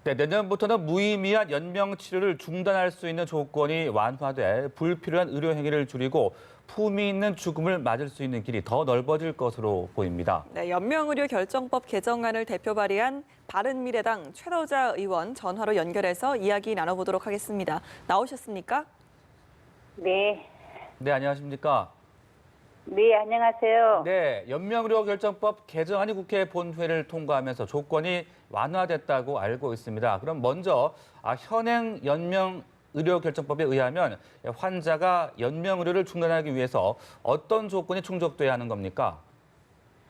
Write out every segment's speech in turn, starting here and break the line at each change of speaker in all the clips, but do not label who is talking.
네, 내년부터는 무의미한 연명 치료를 중단할 수 있는 조건이 완화돼 불필요한 의료 행위를 줄이고 품위 있는 죽음을 맞을 수 있는 길이 더 넓어질 것으로 보입니다.
네, 연명의료 결정법 개정안을 대표 발의한 바른미래당 최러자 의원 전화로 연결해서 이야기 나눠보도록 하겠습니다. 나오셨습니까?
네.
네, 안녕하십니까?
네, 안녕하세요.
네, 연명의료 결정법 개정안이 국회 본회의를 통과하면서 조건이 완화됐다고 알고 있습니다. 그럼 먼저 현행 연명의료 결정법에 의하면 환자가 연명의료를 중단하기 위해서 어떤 조건이 충족돼야 하는 겁니까?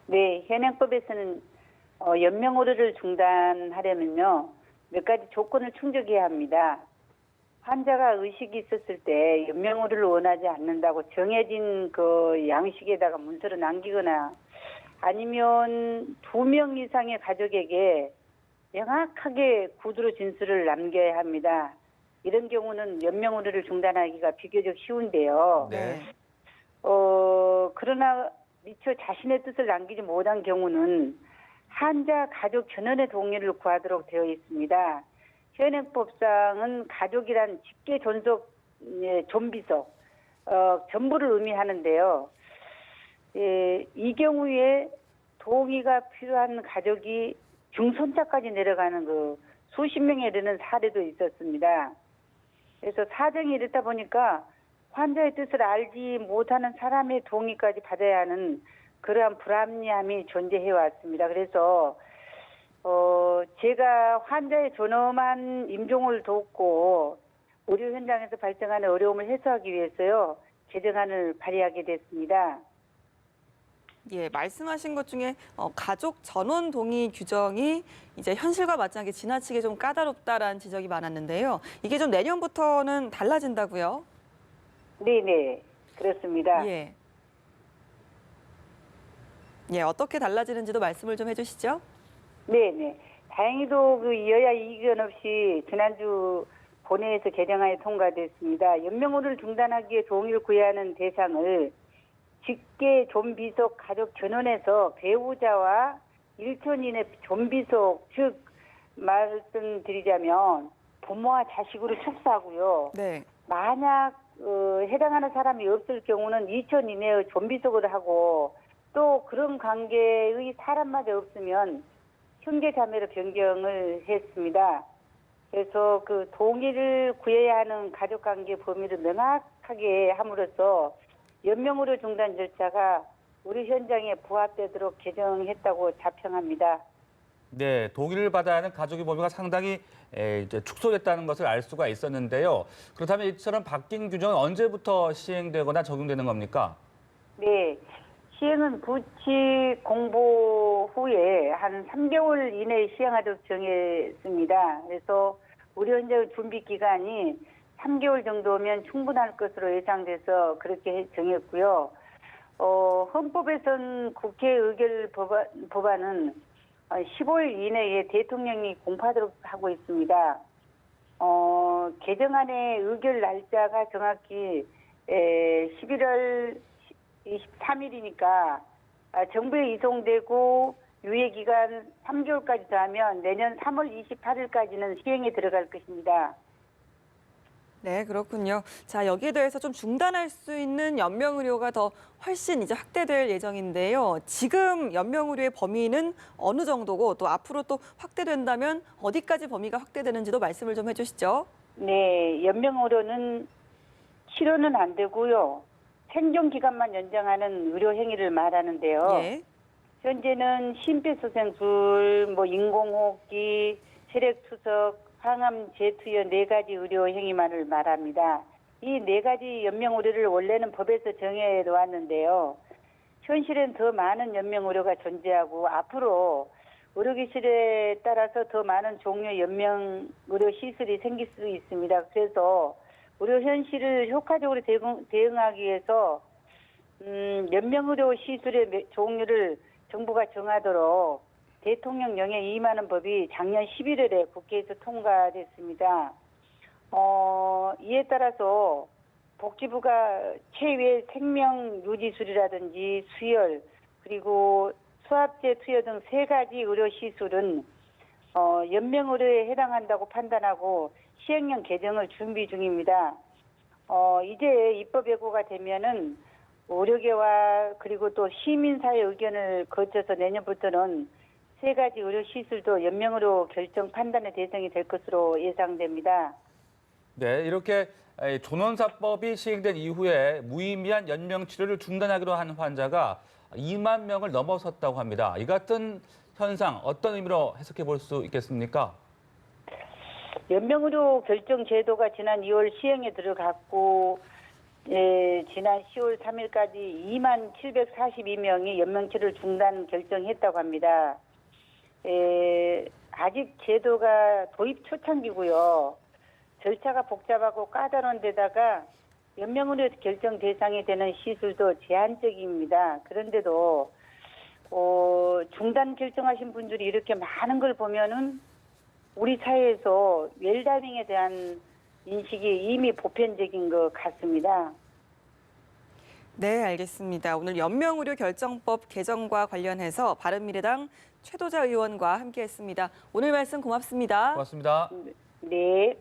네, 현행법에서는 연명의료를 중단하려면요, 몇 가지 조건을 충족해야 합니다. 환자가 의식이 있었을 때 연명의료를 원하지 않는다고 정해진 그 양식에다가 문서를 남기거나 아니면 2명 이상의 가족에게 명확하게 구두로 진술을 남겨야 합니다. 이런 경우는 연명의료를 중단하기가 비교적 쉬운데요.
네.
그러나 미처 자신의 뜻을 남기지 못한 경우는 환자 가족 전원의 동의를 구하도록 되어 있습니다. 현행법상은 가족이란 직계 존속, 존비속, 전부를 의미하는데요. 이 경우에 동의가 필요한 가족이 중손자까지 내려가는 그 수십 명에 이르는 사례도 있었습니다. 그래서 사정이 이렇다 보니까 환자의 뜻을 알지 못하는 사람의 동의까지 받아야 하는 그러한 불합리함이 존재해 왔습니다. 그래서 제가 환자의 존엄한 임종을 돕고 의료 현장에서 발생하는 어려움을 해소하기 위해서요, 개정안을 발의하게 됐습니다.
예, 말씀하신 것 중에 가족 전원 동의 규정이 이제 현실과 맞지 않게 지나치게 좀 까다롭다라는 지적이 많았는데요. 이게 좀 내년부터는 달라진다고요?
네네, 그렇습니다.
예. 예, 어떻게 달라지는지도 말씀을 좀 해주시죠.
네네. 다행히도 그 여야 이견 없이 지난주 본회의에서 개정안이 통과됐습니다. 연명의료를 중단하기에 동의를 구해야 하는 대상을 직계 존비속 가족 전원에서 배우자와 일촌인의 존비속, 즉 말씀드리자면 부모와 자식으로 축소하고요.
네.
만약 해당하는 사람이 없을 경우는 이촌 이내의 존비속을 하고 또 그런 관계의 사람마저 없으면 형제 자매로 변경을 했습니다. 그래서 그 동의를 구해야 하는 가족관계 범위를 명확하게 함으로써 연명의료 중단 절차가 우리 현장에 부합되도록 개정했다고 자평합니다.
네, 동의를 받아야 하는 가족의 범위가 상당히 이제 축소됐다는 것을 알 수가 있었는데요. 그렇다면 이처럼 바뀐 규정은 언제부터 시행되거나 적용되는 겁니까?
네. 시행은 부칙 공보 후에 한 3개월 이내에 시행하도록 정했습니다. 그래서 우리 현장의 준비 기간이 3개월 정도면 충분할 것으로 예상돼서 그렇게 정했고요. 헌법에선 국회 의결 법안은 15일 이내에 대통령이 공포하도록 하고 있습니다. 개정안의 의결 날짜가 정확히 11월 23일이니까 정부에 이송되고 유예기간 3개월까지 더하면 내년 3월 28일까지는 시행에 들어갈 것입니다.
네, 그렇군요. 자, 여기에 대해서 좀 중단할 수 있는 연명의료가 더 훨씬 이제 확대될 예정인데요. 지금 연명의료의 범위는 어느 정도고 또 앞으로 또 확대된다면 어디까지 범위가 확대되는지도 말씀을 좀 해주시죠.
네, 연명의료는 치료는 안 되고요. 생존 기간만 연장하는 의료 행위를 말하는데요.
예.
현재는 심폐소생술, 인공호흡기, 혈액투석, 항암 제투여 4가지 의료 행위만을 말합니다. 이 4가지 연명의료를 원래는 법에서 정해 놓았는데요. 현실엔 더 많은 연명의료가 존재하고 앞으로 의료기술에 따라서 더 많은 종류의 연명의료 시술이 생길 수 있습니다. 그래서 의료 현실을 효과적으로 대응하기 위해서 연명의료 시술의 종류를 정부가 정하도록 대통령령에 임하는 법이 작년 11월에 국회에서 통과됐습니다. 이에 따라서 복지부가 체외 생명유지술이라든지 수혈 그리고 수압제 투여 등 3가지 의료 시술은 연명의료에 해당한다고 판단하고 시행령 개정을 준비 중입니다. 이제 입법 예고가 되면은 의료계와 그리고 또 시민사회 의견을 거쳐서 내년부터는 세 가지 의료 시술도 연명의료 결정 판단의 대상이 될 것으로 예상됩니다.
네, 이렇게 존원사법이 시행된 이후에 무의미한 연명 치료를 중단하기로 한 환자가 2만 명을 넘어섰다고 합니다. 이 같은 현상 어떤 의미로 해석해 볼 수 있겠습니까?
연명의료 결정 제도가 지난 2월 시행에 들어갔고 지난 10월 3일까지 2만 742명이 연명치료를 중단 결정했다고 합니다. 아직 제도가 도입 초창기고요. 절차가 복잡하고 까다로운 데다가 연명의료 결정 대상이 되는 시술도 제한적입니다. 그런데도 중단 결정하신 분들이 이렇게 많은 걸 보면은 우리 사회에서 웰다빙에 대한 인식이 이미 보편적인 것 같습니다.
네, 알겠습니다. 오늘 연명의료 결정법 개정과 관련해서 바른미래당 최도자 의원과 함께했습니다. 오늘 말씀 고맙습니다.
고맙습니다.
네.